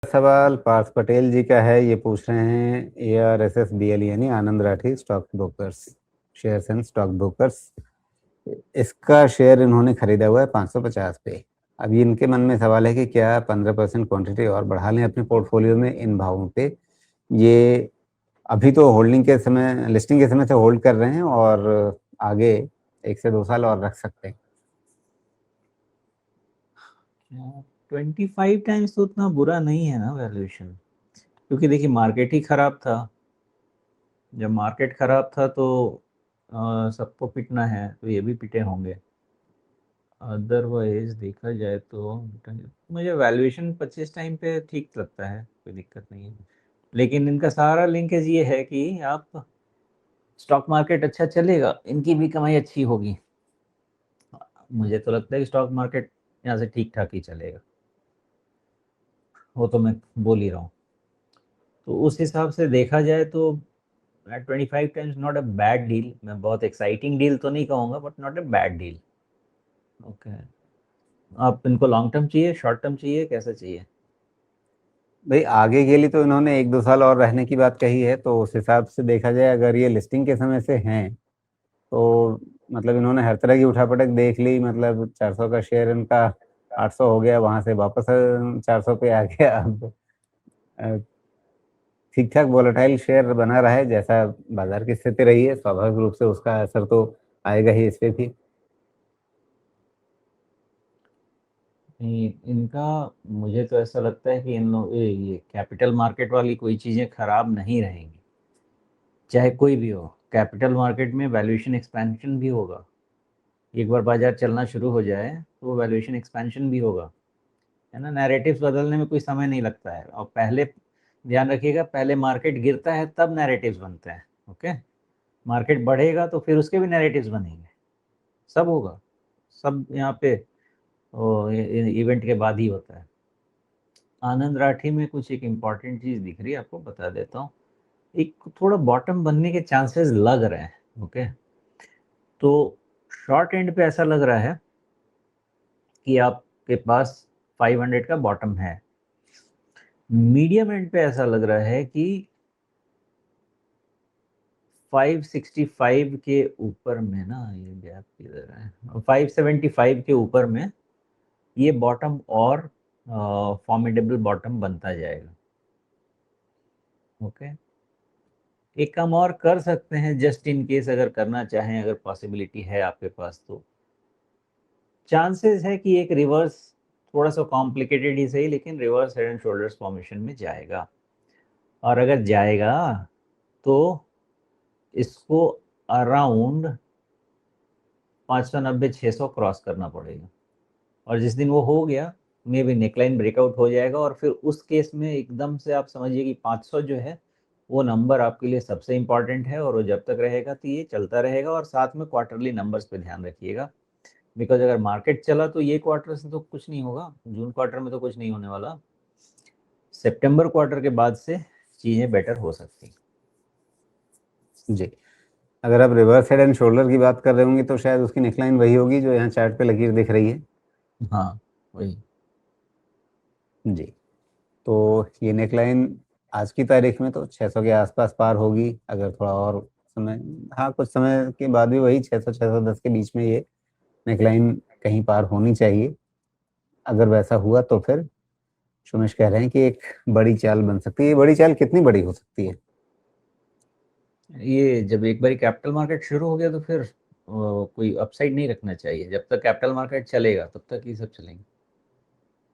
सवाल पार्थ पटेल जी का है। ये पूछ रहे हैं ARSSBL यानी Anand Rathi stock brokers, shares and stock brokers. इसका शेयर इन्होंने खरीदा हुआ है 550 पे। अब ये इनके मन में सवाल है कि क्या 15% क्वांटिटी और बढ़ा लें अपने पोर्टफोलियो में इन भावों पे। ये अभी तो होल्डिंग के समय, लिस्टिंग के समय से होल्ड कर रहे हैं और आगे 1 से 2 साल और रख सकते हैं। 25 टाइम्स तो उतना बुरा नहीं है ना वैल्यूएशन, क्योंकि देखिए मार्केट ही खराब था। जब मार्केट खराब था तो सबको पिटना है, तो ये भी पिटे होंगे। अदरवाइज देखा जाए तो मुझे वैल्यूएशन 25 टाइम पे ठीक लगता है, कोई दिक्कत नहीं है। लेकिन इनका सारा लिंकेज ये है कि आप स्टॉक मार्केट अच्छा चलेगा, इनकी भी कमाई अच्छी होगी। मुझे तो लगता है कि स्टॉक मार्केट यहाँ से ठीक ठाक ही चलेगा, वो तो मैं बोल ही रहा हूँ। तो उस हिसाब से देखा जाए तो 25 times not a bad deal. मैं बहुत एक्साइटिंग डील तो नहीं कहूँगा, but not a bad deal. Okay, आप इनको लॉन्ग टर्म चाहिए, शॉर्ट टर्म चाहिए, कैसा चाहिए? भाई आगे के लिए तो इन्होंने 1-2 साल और रहने की बात कही है, तो उस हिसाब से देखा जाए अगर ये लिस्टिंग के समय से हैं तो मतलब इन्होंने हर तरह की उठापटक देख ली। मतलब 400 का शेयर इनका 800 हो गया, वहां से वापस 400 पे आ गया। अब ठीक ठाक वोलेटाइल शेयर बना रहा है। जैसा बाजार की स्थिति रही है, स्वाभाविक रूप से उसका असर तो आएगा ही इस पे भी। इनका मुझे तो ऐसा लगता है कि इन लोग ये कैपिटल मार्केट वाली कोई चीज़ें खराब नहीं रहेंगी, चाहे कोई भी हो। कैपिटल मार्केट में वैल्यूएशन एक्सपेंशन भी होगा। एक बार बाजार चलना शुरू हो जाए तो वैल्यूएशन एक्सपेंशन भी होगा, है ना। नैरेटिव्स बदलने में कोई समय नहीं लगता है, और पहले ध्यान रखिएगा, पहले मार्केट गिरता है तब नैरेटिव्स बनते हैं। ओके, मार्केट बढ़ेगा तो फिर उसके भी नैरेटिव्स बनेंगे, सब होगा। सब यहाँ पे इवेंट के बाद ही होता है। आनंद राठी में कुछ एक इम्पॉर्टेंट चीज़ दिख रही है, आपको बता देता हूँ। एक थोड़ा बॉटम बनने के चांसेस लग रहे हैं। ओके, तो शॉर्ट एंड पे ऐसा लग रहा है कि आपके पास 500 का बॉटम है। मीडियम एंड पे ऐसा लग रहा है कि 565 के ऊपर में ना, ये गैप किधर है, 575 के ऊपर में ये बॉटम और फॉर्मिडेबल बॉटम बनता जाएगा। ओके, एक काम और कर सकते हैं, जस्ट इन केस अगर करना चाहें, अगर पॉसिबिलिटी है आपके पास, तो चांसेस है कि एक रिवर्स, थोड़ा सा कॉम्प्लिकेटेड ही सही, लेकिन reverse head and shoulders formation में जाएगा। और अगर जाएगा तो इसको अराउंड 590-600 क्रॉस करना पड़ेगा। और जिस दिन वो हो गया, मे भी नेकलाइन ब्रेकआउट हो जाएगा, और फिर उस केस में एकदम से आप समझिए कि 500 जो है वो नंबर आपके लिए सबसे इम्पॉर्टेंट है। और वो जब तक रहेगा तो ये चलता रहेगा। और साथ में क्वार्टरली नंबर्स पे ध्यान रखिएगा, बिकॉज अगर मार्केट चला तो ये क्वार्टर से तो कुछ नहीं होगा, जून क्वार्टर में तो कुछ नहीं होने वाला। सितंबर क्वार्टर के बाद से चीज़ें बेटर हो सकती। जी, अगर आप रिवर्स हेड एंड शोल्डर की बात कर रहे होंगे तो शायद उसकी नेकलाइन वही होगी जो यहाँ चार्ट पे लकीर दिख रही है। हाँ, वही। जी, तो ये नेकलाइन आज की तारीख में तो 600 के आसपास पार होगी। अगर थोड़ा और समय, हाँ कुछ समय के बाद भी वही 600-610 के बीच में ये नेकलाइन कहीं पार होनी चाहिए। अगर वैसा हुआ तो फिर सुमेश कह रहे हैं कि एक बड़ी चाल बन सकती है। ये बड़ी चाल कितनी बड़ी हो सकती है? ये जब एक बार कैपिटल मार्केट शुरू हो गया तो फिर कोई अपसाइड नहीं रखना चाहिए। जब तक कैपिटल मार्केट चलेगा तब तक ये सब चलेंगे।